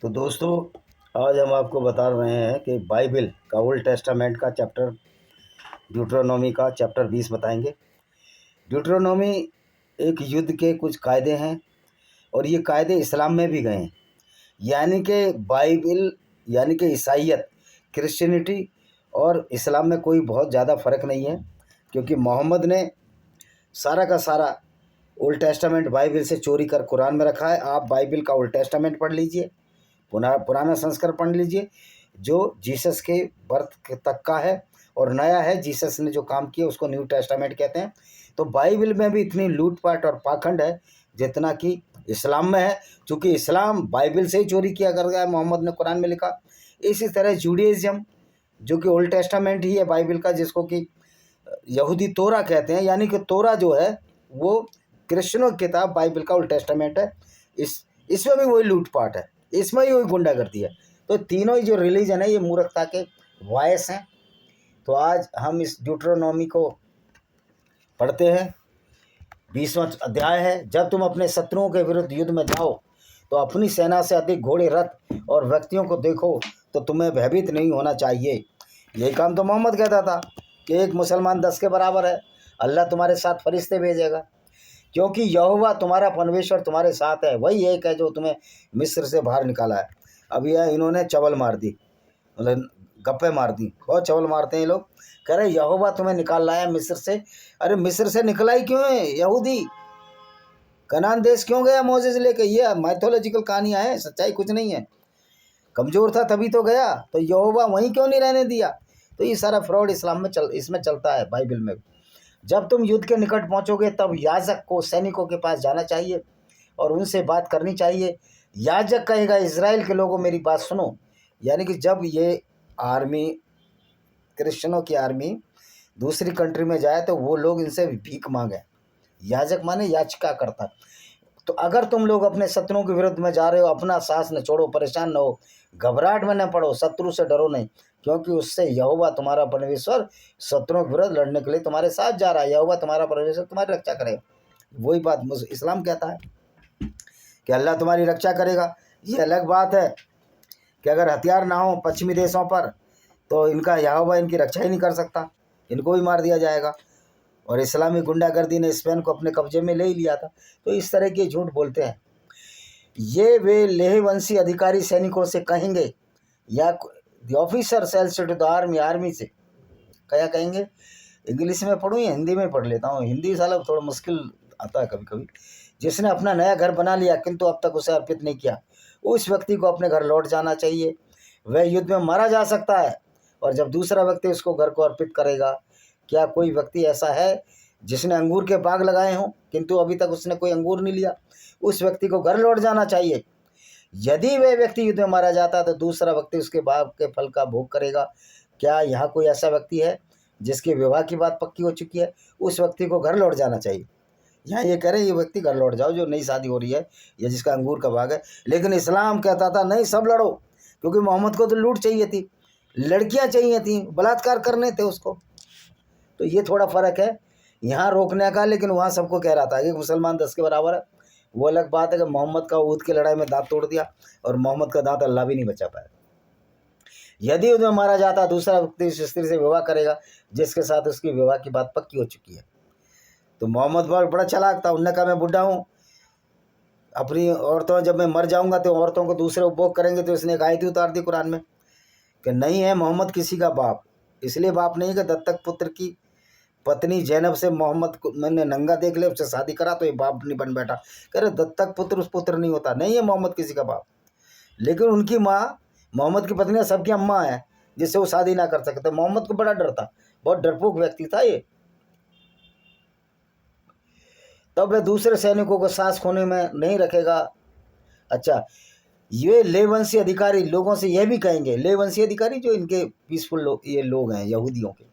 तो दोस्तों, आज हम आपको बता रहे हैं कि बाइबल का ओल्ड टेस्टामेंट का चैप्टर ड्यूटरोनॉमी का चैप्टर 20 बताएंगे। ड्यूटरोनॉमी एक युद्ध के कुछ कायदे हैं और ये कायदे इस्लाम में भी गए हैं। यानी कि बाइबल यानी कि ईसाईयत, क्रिश्चियनिटी और इस्लाम में कोई बहुत ज़्यादा फ़र्क नहीं है, क्योंकि मोहम्मद ने सारा का सारा ओल्ड टेस्टामेंट बाइबल से चोरी कर कुरान में रखा है। आप बाइबल का ओल्ड टेस्टामेंट पढ़ लीजिए, पुराना संस्करण पढ़ लीजिए जो जीसस के बर्थ तक का है, और नया है जीसस ने जो काम किया उसको न्यू टेस्टामेंट कहते हैं। तो बाइबल में भी इतनी लूटपाट और पाखंड है जितना कि इस्लाम में है, क्योंकि इस्लाम बाइबल से ही चोरी किया कर गया है, मोहम्मद ने कुरान में लिखा। इसी तरह जूडाइज़्म जो कि ओल्ड टेस्टामेंट ही है बाइबल का, जिसको कि यहूदी तोरा कहते हैं, यानी कि तोरा जो है वो क्रिश्चियनों की किताब बाइबल का ओल्ड टेस्टामेंट है। इसमें भी वही लूटपाट है, इसमें ही वही गुंडागर्दी है। तो तीनों ही जो रिलीजन है ये मूर्खता के वॉयस हैं। तो आज हम इस ड्यूटरोनॉमी को पढ़ते हैं। 20वां अध्याय है, जब तुम अपने शत्रुओं के विरुद्ध युद्ध में जाओ तो अपनी सेना से अधिक घोड़े, रथ और व्यक्तियों को देखो तो तुम्हें भयभीत नहीं होना चाहिए। यही काम तो मोहम्मद कहता था कि एक मुसलमान 10 के बराबर है, अल्लाह तुम्हारे साथ फरिश्ते भेजेगा, क्योंकि यहोवा तुम्हारा परमेश्वर तुम्हारे साथ है। वही एक है जो तुम्हें मिस्र से बाहर निकाला है। अब यह इन्होंने चवल मार दी, मतलब गप्पे मार दी, बहुत चवल मारते हैं ये लोग। कह रहे यहोवा तुम्हें निकाल लाया मिस्र से। अरे मिस्र से निकला ही क्यों है यहूदी? कनान देश क्यों गया मोसेस लेके? ये माइथोलॉजिकल कहानियाँ हैं, सच्चाई कुछ नहीं है। कमज़ोर था तभी तो गया, तो यहोवा वहीं क्यों नहीं रहने दिया? तो ये सारा फ्रॉड इस्लाम में इसमें चलता है, बाइबल में। जब तुम युद्ध के निकट पहुंचोगे तब याजक को सैनिकों के पास जाना चाहिए और उनसे बात करनी चाहिए। याजक कहेगा, इज़राइल के लोगों मेरी बात सुनो। यानी कि जब ये आर्मी, क्रिश्चियनों की आर्मी दूसरी कंट्री में जाए तो वो लोग इनसे भीख मांगे। याजक माने याचिका करता। तो अगर तुम लोग अपने शत्रुओं के विरुद्ध में जा रहे हो, अपना साहस न छोड़ो, परेशान न हो, घबराहट में न पड़ो, शत्रु से डरो नहीं, क्योंकि उससे यहोवा तुम्हारा परमेश्वर शत्रुओं के विरुद्ध लड़ने के लिए तुम्हारे साथ जा रहा है। यहोवा तुम्हारा परमेश्वर तुम्हारी रक्षा करेगा। वही बात इस्लाम कहता है कि अल्लाह तुम्हारी रक्षा करेगा। ये अलग बात है कि अगर हथियार ना हो पश्चिमी देशों पर तो इनका यहोवा इनकी रक्षा ही नहीं कर सकता, इनको भी मार दिया जाएगा। और इस्लामी गुंडागर्दी ने स्पेन को अपने कब्जे में ले ही लिया था। तो इस तरह के झूठ बोलते हैं। ये वे लेहवंशी अधिकारी सैनिकों से कहेंगे, या the officer sells to the army, army से क्या कहेंगे? इंग्लिश में पढ़ूँ या हिंदी में पढ़ लेता हूँ? हिंदी साला थोड़ा मुश्किल आता है कभी कभी। जिसने अपना नया घर बना लिया किंतु अब तक उसे अर्पित नहीं किया, उस व्यक्ति को अपने घर लौट जाना चाहिए। वह युद्ध में मारा जा सकता है और जब दूसरा व्यक्ति उसको घर को अर्पित करेगा। क्या कोई व्यक्ति ऐसा है जिसने अंगूर के बाग लगाए हों किंतु अभी तक उसने कोई अंगूर नहीं लिया? उस व्यक्ति को घर लौट जाना चाहिए। यदि वह व्यक्ति युद्ध में मारा जाता है तो दूसरा व्यक्ति उसके बाग के फल का भोग करेगा। क्या यहाँ कोई ऐसा व्यक्ति है जिसके विवाह की बात पक्की हो चुकी है? उस व्यक्ति को घर लौट जाना चाहिए। यहाँ ये कह रहे हैं ये व्यक्ति घर लौट जाओ जो नई शादी हो रही है या जिसका अंगूर का बाग है। लेकिन इस्लाम कहता था नहीं, सब लड़ो, क्योंकि मोहम्मद को तो लूट चाहिए थी, लड़कियाँ चाहिए थी, बलात्कार करने थे उसको। तो ये थोड़ा फ़र्क है यहाँ रोकने का। लेकिन वहाँ सबको कह रहा था कि मुसलमान 10 के बराबर है। वो अलग बात है कि मोहम्मद का ऊद की लड़ाई में दांत तोड़ दिया और मोहम्मद का दांत अल्लाह भी नहीं बचा पाया। यदि उसमें मारा जाता दूसरा व्यक्ति उस स्त्री से विवाह करेगा जिसके साथ उसकी विवाह की बात पक्की हो चुकी है। तो मोहम्मद बड़ा चालाक था। उन्होंने कहा मैं बुढ़ा हूँ, अपनी औरतों, जब मैं मर जाऊँगा तो औरतों को दूसरे उपभोग करेंगे। तो इसने एक आयत उतार दी कुरान में कि नहीं है मोहम्मद किसी का बाप। इसलिए बाप नहीं है कि दत्तक पुत्र की पत्नी जैनब से मोहम्मद को मैंने नंगा देख लिया, उससे शादी करा तो ये बाप नहीं बन बैठा। कह रहे दत्तक पुत्र उस पुत्र नहीं होता, नहीं है मोहम्मद किसी का बाप। लेकिन उनकी माँ, मोहम्मद की पत्नी सबकी अम्मा है जिससे वो शादी ना कर सकते। मोहम्मद को बड़ा डर था, बहुत डरपोक व्यक्ति था ये। तब वह दूसरे सैनिकों को सांस खोने में नहीं रखेगा। अच्छा, ये लेवंशी अधिकारी लोगों से यह भी कहेंगे, लेवंशी अधिकारी जो इनके पीसफुल लोग, ये लोग हैं यहूदियों के,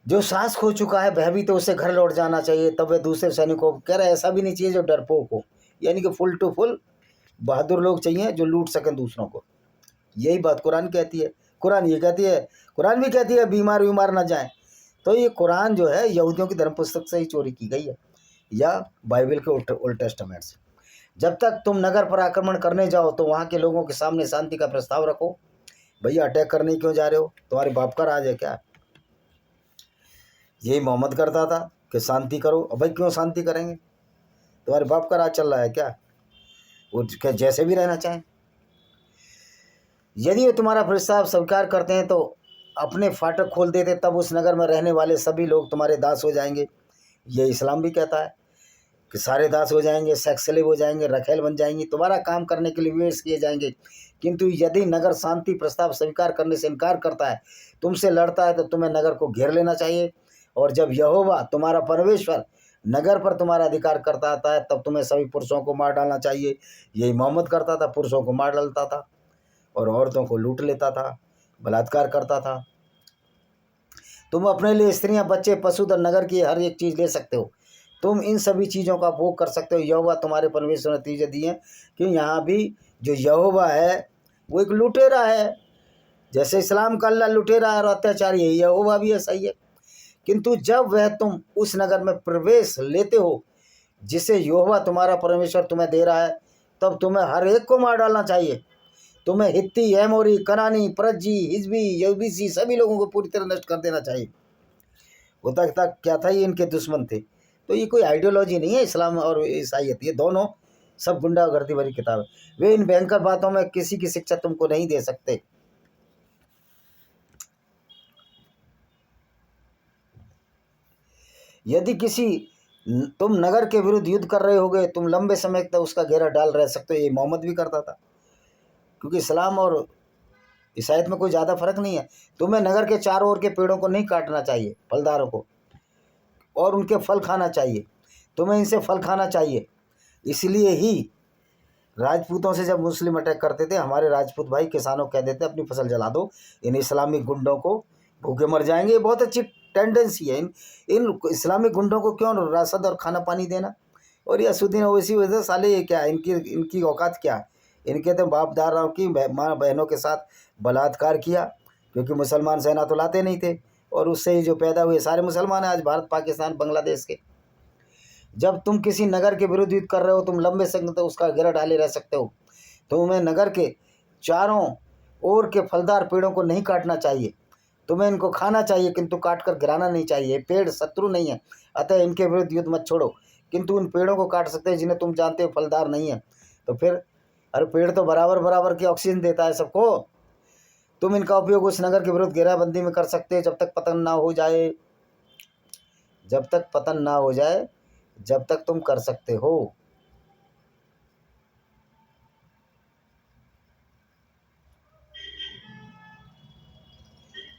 जो सांस खो चुका है भयभीत, तो उसे घर लौट जाना चाहिए। तब वे दूसरे सैनिकों को कह रहे ऐसा भी नहीं चाहिए जो डरपोक हो, यानी कि फुल टू फुल बहादुर लोग चाहिए जो लूट सकें दूसरों को। यही बात कुरान कहती है। कुरान ये कहती है, कुरान भी कहती है बीमार ना जाएं। तो ये कुरान जो है यहूदियों की धर्म पुस्तक से ही चोरी की गई है, या बाइबल के ओल्ड टेस्टामेंट से। जब तक तुम नगर पर आक्रमण करने जाओ तो वहाँ के लोगों के सामने शांति का प्रस्ताव रखो। भैया अटैक करने क्यों जा रहे हो? तुम्हारे बाप का राज है क्या? यही मोहम्मद करता था कि शांति करो। अब भाई क्यों शांति करेंगे? तुम्हारे बाप का राज चल रहा है क्या? वो जैसे भी रहना चाहें। यदि वो तुम्हारा प्रस्ताव स्वीकार करते हैं तो अपने फाटक खोल देते, तब उस नगर में रहने वाले सभी लोग तुम्हारे दास हो जाएंगे। ये इस्लाम भी कहता है कि सारे दास हो जाएंगे, सेक्स स्लेव हो जाएंगे, रखेल बन जाएंगी, तुम्हारा काम करने के लिए विवेश किए जाएंगे। किंतु यदि नगर शांति प्रस्ताव स्वीकार करने से इनकार करता है, तुमसे लड़ता है, तो तुम्हें नगर को घेर लेना चाहिए। और जब यहोवा तुम्हारा परमेश्वर नगर पर तुम्हारा अधिकार करता आता है, तब तुम्हें सभी पुरुषों को मार डालना चाहिए। यही मोहम्मद करता था, पुरुषों को मार डालता था और औरतों को लूट लेता था, बलात्कार करता था। तुम अपने लिए स्त्रियां, बच्चे, पशुधन, नगर की हर एक चीज़ ले सकते हो। तुम इन सभी चीज़ों का भोग कर सकते हो। यहोवा तुम्हारे परमेश्वर ने नतीजे दिए कि यहाँ भी जो यहोवा है वो एक लुटेरा है। जैसे इस्लाम का अल्लाह लुटेरा और अत्याचारी है, यहोवा भी ऐसा ही है। किंतु जब वह तुम उस नगर में प्रवेश लेते हो जिसे यहोवा तुम्हारा परमेश्वर तुम्हें दे रहा है, तब तुम्हें हर एक को मार डालना चाहिए। तुम्हें हित्ती, एमोरी, कनानी, परज्जी, हिजबी, यबूसी सभी लोगों को पूरी तरह नष्ट कर देना चाहिए। होता तक क्या था, ये इनके दुश्मन थे। तो ये कोई आइडियोलॉजी नहीं है इस्लाम और ईसाईयत, ये दोनों सब गुंडागर्दी भरी किताब है। वे इन भयंकर बातों में किसी की शिक्षा तुमको नहीं दे सकते। यदि तुम नगर के विरुद्ध युद्ध कर रहे होगे, तुम लंबे समय तक उसका घेरा डाल रह सकते हो। ये मोहम्मद भी करता था, क्योंकि इस्लाम और ईसाईयत में कोई ज़्यादा फर्क नहीं है। तुम्हें नगर के चारों ओर के पेड़ों को नहीं काटना चाहिए, फलदारों को, और उनके फल खाना चाहिए। तुम्हें इनसे फल खाना चाहिए। इसलिए ही राजपूतों से जब मुस्लिम अटैक करते थे, हमारे राजपूत भाई किसानों कह देते अपनी फसल जला दो, इन इस्लामिक गुंडों को भूखे मर जाएंगे। ये बहुत अच्छी टेंडेंसी है इन इस्लामिक गुंडों को क्यों राशद और खाना पानी देना। और ये असुद्दीन ओवैसी वजह साले ये क्या, इनकी औकात क्या? इनके तो बाप दादाओं की माँ बहनों के साथ बलात्कार किया, क्योंकि मुसलमान सेना तो लाते नहीं थे, और उससे ही जो पैदा हुए सारे मुसलमान हैं आज भारत, पाकिस्तान, बांग्लादेश के। जब तुम किसी नगर के विरुद्ध युद्ध कर रहे हो, तुम लंबे समय तक उसका घेरा डाले रह सकते हो। तुम्हें नगर के चारों ओर के फलदार पेड़ों को नहीं काटना चाहिए। तुम्हें इनको खाना चाहिए, किंतु काट कर गिराना नहीं चाहिए। पेड़ शत्रु नहीं है, अतः इनके विरुद्ध युद्ध मत छोड़ो। किंतु उन पेड़ों को काट सकते हैं जिन्हें तुम जानते हो फलदार नहीं है। तो फिर अरे पेड़ तो बराबर बराबर की ऑक्सीजन देता है सबको। तुम इनका उपयोग उस नगर के विरुद्ध घेराबंदी में कर सकते हो जब तक पतन ना हो जाए। जब तक पतन ना हो जाए, जब तक तुम कर सकते हो।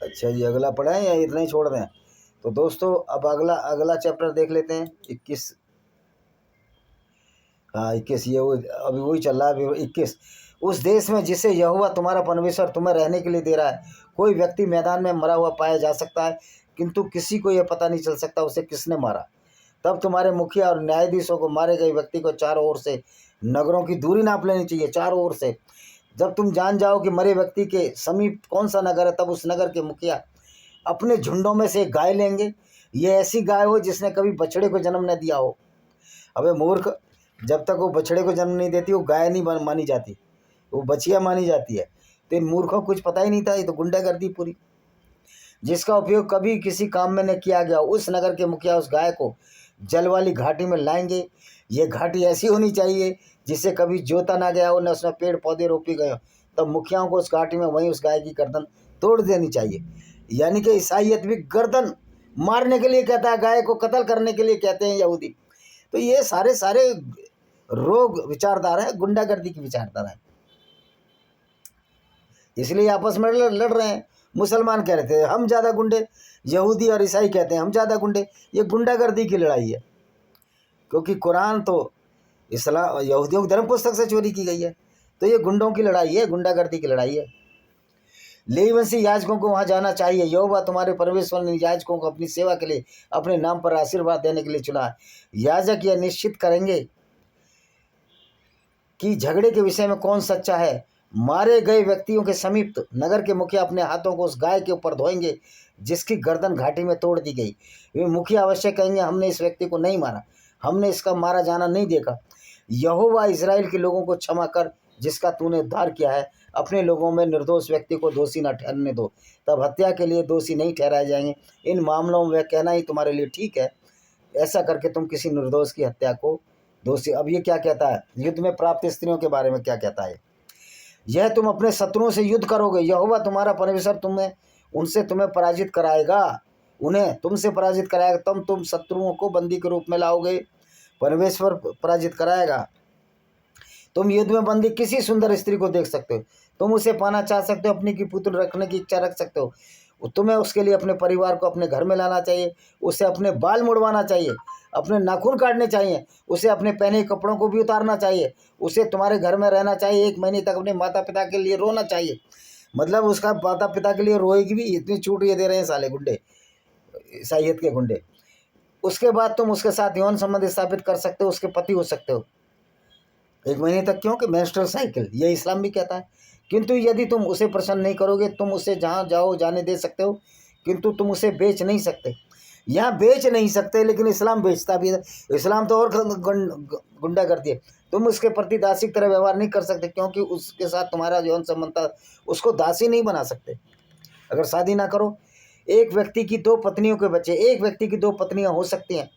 अच्छा जी, अगला पढ़ाएं या इतना ही छोड़ दें? तो दोस्तों अब अगला चैप्टर देख लेते हैं, 21। हाँ 21, ये अभी वही चल रहा है, अभी 21। उस देश में जिसे यहोवा तुम्हारा परमेश्वर तुम्हें रहने के लिए दे रहा है, कोई व्यक्ति मैदान में मरा हुआ पाया जा सकता है, किंतु किसी को यह पता नहीं चल सकता उसे किसने मारा। तब तुम्हारे मुखिया और न्यायाधीशों को मारे गए व्यक्ति को चारों ओर से नगरों की दूरी नाप लेनी चाहिए, चारों ओर से। जब तुम जान जाओ कि मरे व्यक्ति के समीप कौन सा नगर है, तब उस नगर के मुखिया अपने झुंडों में से एक गाय लेंगे। ये ऐसी गाय हो जिसने कभी बछड़े को जन्म न दिया हो। अबे मूर्ख, जब तक वो बछड़े को जन्म नहीं देती वो गाय नहीं मानी जाती, वो बछिया मानी जाती है। तो इन मूर्खों को कुछ पता ही नहीं था, ये तो गुंडागर्दी पूरी। जिसका उपयोग कभी किसी काम में न किया गया, उस नगर के मुखिया उस गाय को जल वाली घाटी में लाएंगे। ये घाटी ऐसी होनी चाहिए जिससे कभी जोता ना गया हो, न उसमें पेड़ पौधे रोपे गए हो। तब मुखियाओं को उस घाटी में वहीं उस गाय की गर्दन तोड़ देनी चाहिए। यानी कि ईसाईयत भी गर्दन मारने के लिए कहता है, गाय को कत्ल करने के लिए कहते हैं यहूदी। तो ये सारे रोग विचारधारा है, गुंडागर्दी की विचारधारा है। इसलिए आपस में लड़ रहे हैं। मुसलमान कह रहे थे हम ज़्यादा गुंडे, यहूदी और ईसाई कहते हैं हम ज़्यादा गुंडे। ये गुंडागर्दी की लड़ाई है, क्योंकि कुरान तो इस्लाम यहूदियों की धर्म पुस्तक से चोरी की गई है। तो ये गुंडों की लड़ाई है, गुंडागर्दी की लड़ाई है। लेवीवंशी याजकों को वहाँ जाना चाहिए। यहोवा तुम्हारे परमेश्वर ने याजकों को अपनी सेवा के लिए अपने नाम पर आशीर्वाद देने के लिए चुना है। याजक यह निश्चित करेंगे कि झगड़े के विषय में कौन सच्चा है। मारे गए व्यक्तियों के समीप नगर के मुखिया अपने हाथों को उस गाय के ऊपर धोएंगे जिसकी गर्दन घाटी में तोड़ दी गई। वे मुखिया अवश्य कहेंगे हमने इस व्यक्ति को नहीं मारा, हमने इसका मारा जाना नहीं देखा। यहोवा इस्राएल के लोगों को क्षमा कर, जिसका तूने उद्धार किया है। अपने लोगों में निर्दोष व्यक्ति को दोषी न ठहरने दो, तब हत्या के लिए दोषी नहीं ठहराए जाएंगे। इन मामलों में वह कहना ही तुम्हारे लिए ठीक है। ऐसा करके तुम किसी निर्दोष की हत्या को दोषी। अब ये क्या कहता है, युद्ध में प्राप्त स्त्रियों के बारे में क्या कहता है। यह तुम अपने शत्रुओं से युद्ध करोगे, यहोवा तुम्हारा परमेश्वर तुम्हें पराजित कराएगा, उन्हें तुमसे पराजित कराएगा। तुम शत्रुओं को बंदी के रूप में लाओगे, परमेश्वर पराजित कराएगा। तुम युद्ध में बंदी किसी सुंदर स्त्री को देख सकते हो, तुम उसे पाना चाह सकते हो, अपनी की पुत्र रखने की इच्छा रख सकते हो। तुम्हें उसके लिए अपने परिवार को अपने घर में लाना चाहिए, उसे अपने बाल मुड़वाना चाहिए, अपने नाखून काटने चाहिए, उसे अपने पहने कपड़ों को भी उतारना चाहिए, उसे तुम्हारे घर में रहना चाहिए, 1 महीने तक अपने माता पिता के लिए रोना चाहिए। मतलब उसका माता पिता के लिए रोएगी भी। इतनी छूट ये दे रहे हैं साले गुंडे, ईसाइयत के गुंडे। उसके बाद तुम उसके साथ यौन संबंध स्थापित कर सकते हो, उसके पति हो सकते हो 1 महीने तक, क्योंकि मेंस्ट्रुअल साइकिल ये इस्लाम भी कहता है। किंतु यदि तुम उसे प्रसन्न नहीं करोगे, तुम उसे जहाँ जाओ जाने दे सकते हो, किंतु तुम उसे बेच नहीं सकते। यहाँ बेच नहीं सकते, लेकिन इस्लाम बेचता भी है। इस्लाम तो और गुंडा करती है। तुम उसके प्रति दासी की तरह व्यवहार नहीं कर सकते, क्योंकि उसके साथ तुम्हारा यौन संबंध था, उसको दासी नहीं बना सकते अगर शादी ना करो। एक व्यक्ति की 2 पत्नियों के बच्चे, एक व्यक्ति की 2 पत्नियां हो सकती हैं,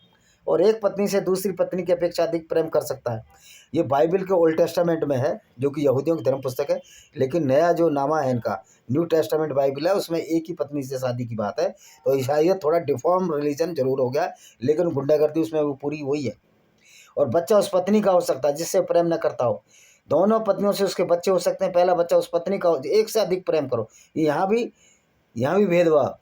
और एक पत्नी से दूसरी पत्नी की अपेक्षा अधिक प्रेम कर सकता है। ये बाइबल के ओल्ड टेस्टामेंट में है, जो कि यहूदियों की धर्म पुस्तक है। लेकिन नया जो नामा है इनका, न्यू टेस्टामेंट बाइबल है, उसमें एक ही पत्नी से शादी की बात है। तो ईसाइयत थोड़ा डिफॉर्म रिलीजन जरूर हो गया, लेकिन गुंडागर्दी उसमें वो पूरी वही है। और बच्चा उस पत्नी का हो सकता है जिससे प्रेम न करता हो। दोनों पत्नियों से उसके बच्चे हो सकते हैं, पहला बच्चा उस पत्नी का हो, एक से अधिक प्रेम करो। यहाँ भी भेदभाव।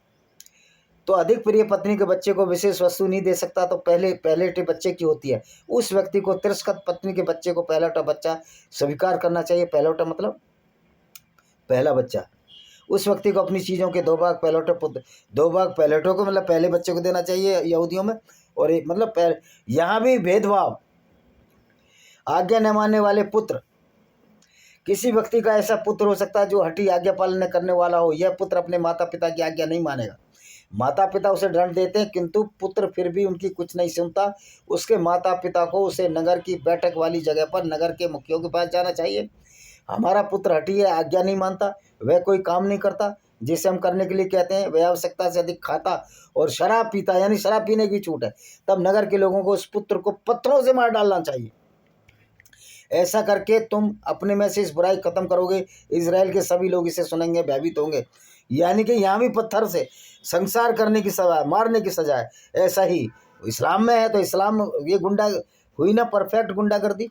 तो अधिक प्रिय पत्नी के बच्चे को विशेष वस्तु नहीं दे सकता, तो पहले बच्चे की होती है। उस व्यक्ति को तिरस्कृत पत्नी के बच्चे को पहलौठा बच्चा स्वीकार करना चाहिए। पहलौठा मतलब पहला बच्चा। उस व्यक्ति को अपनी चीज़ों के 2 भाग पहलौठे पुत्र, 2 भाग पहलौठों को मतलब पहले बच्चे को देना चाहिए यहूदियों में। और एक मतलब यहाँ भी भेदभाव। आज्ञा न मानने वाले पुत्र। किसी व्यक्ति का ऐसा पुत्र हो सकता है जो हठी आज्ञा पालन करने वाला हो। यह पुत्र अपने माता पिता की आज्ञा नहीं मानेगा। माता पिता उसे दंड देते हैं, किंतु पुत्र फिर भी उनकी कुछ नहीं सुनता। उसके माता पिता को उसे नगर की बैठक वाली जगह पर नगर के मुखियों के पास जाना चाहिए। हमारा पुत्र हठी है, आज्ञा नहीं मानता, वह कोई काम नहीं करता जिसे हम करने के लिए कहते हैं, वह आवश्यकता से अधिक खाता और शराब पीता, यानी शराब पीने की छूट है, तब नगर के लोगों को उस पुत्र को पत्थरों से मार डालना चाहिए। ऐसा करके तुम अपने में से इस बुराई खत्म करोगे। इजराइल के सभी लोग इसे सुनेंगे, भयभीत होंगे। यानी कि यहाँ भी पत्थर से संसार करने की सजा है, मारने की सजा है। ऐसा ही इस्लाम में है। तो इस्लाम ये गुंडा हुई ना, परफेक्ट गुंडागर्दी।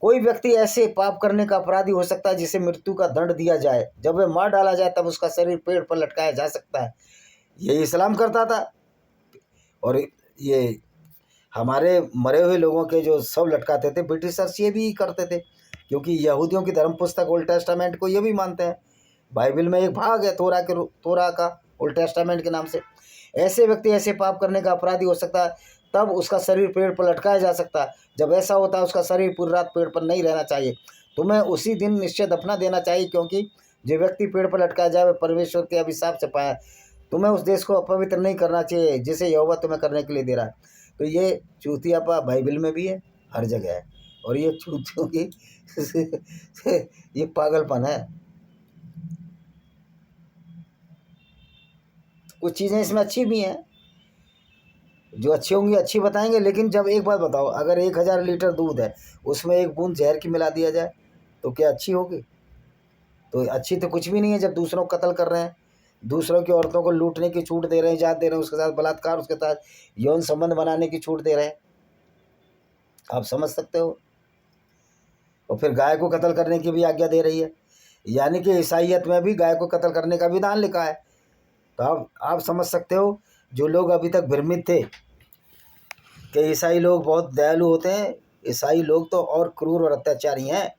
कोई व्यक्ति ऐसे पाप करने का अपराधी हो सकता है जिसे मृत्यु का दंड दिया जाए। जब वह मार डाला जाए तब उसका शरीर पेड़ पर लटकाया जा सकता है। ये इस्लाम करता था। और ये हमारे मरे हुए लोगों के जो शव लटकाते थे, ब्रिटिशर्स ये भी करते थे, क्योंकि यहूदियों की धर्म पुस्तक ओल्ड टेस्टामेंट को ये भी मानते हैं। बाइबल में एक भाग है तोरा का ओल्ड टेस्टामेंट के नाम से। ऐसे व्यक्ति ऐसे पाप करने का अपराधी हो सकता है, तब उसका शरीर पेड़ पर लटकाया जा सकता है। जब ऐसा होता है, उसका शरीर पूरी रात पेड़ पर नहीं रहना चाहिए। तुम्हें उसी दिन निश्चय दफना देना चाहिए, क्योंकि जो व्यक्ति पेड़ पर लटकाया जाए वह परमेश्वर के अभिशाप से पाया। तुम्हें उस देश को अपवित्र नहीं करना चाहिए जिसे यहोवा तुम्हें करने के लिए दे रहा है। तो ये चूतियापा बाइबल में भी है, हर जगह है। और ये चूतियों की ये पागलपन है। कुछ चीज़ें इसमें अच्छी भी हैं, जो अच्छी होंगी अच्छी बताएंगे। लेकिन जब एक बात बताओ, अगर 1000 लीटर दूध है, उसमें 1 बूंद जहर की मिला दिया जाए तो क्या अच्छी होगी? तो अच्छी तो कुछ भी नहीं है। जब दूसरों को कत्ल कर रहे हैं, दूसरों की औरतों को लूटने की छूट दे रहे हैं, इजाज़त दे रहे हैं, उसके साथ बलात्कार, उसके साथ यौन संबंध बनाने की छूट दे रहे हैं, आप समझ सकते हो। और फिर गाय को कत्ल करने की भी आज्ञा दे रही है। यानी कि ईसाइयत में भी गाय को कत्ल करने का विधान लिखा है। तो आप समझ सकते हो, जो लोग अभी तक भ्रमित थे कि ईसाई लोग बहुत दयालु होते हैं, ईसाई लोग तो और क्रूर और अत्याचारी हैं।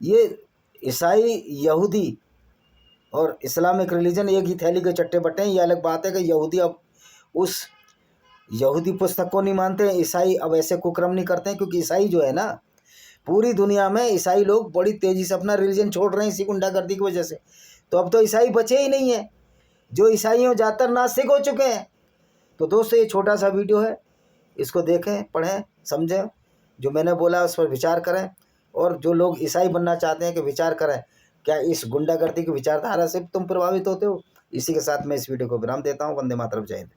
ये ईसाई, यहूदी और इस्लामिक रिलीजन एक ही थैली के चट्टे बट्टे हैं। ये अलग बात है कि यहूदी अब उस यहूदी पुस्तक को नहीं मानते हैं, ईसाई अब ऐसे कुकर्म नहीं करते हैं। क्योंकि ईसाई जो है ना, पूरी दुनिया में ईसाई लोग बड़ी तेज़ी से अपना रिलीजन छोड़ रहे हैं इसी गुंडागर्दी की वजह से। तो अब तो ईसाई बचे ही नहीं हैं। जो ईसाई हो ज़्यादातर नास्तिक हो चुके हैं। तो दोस्तों, ये छोटा सा वीडियो है, इसको देखें, पढ़ें, समझें, जो मैंने बोला उस पर विचार करें। और जो लोग ईसाई बनना चाहते हैं कि विचार करें, क्या इस गुंडागर्दी की विचारधारा से तुम प्रभावित होते हो? इसी के साथ मैं इस वीडियो को विराम देता हूँ। वंदे मातरम, जय हिंद।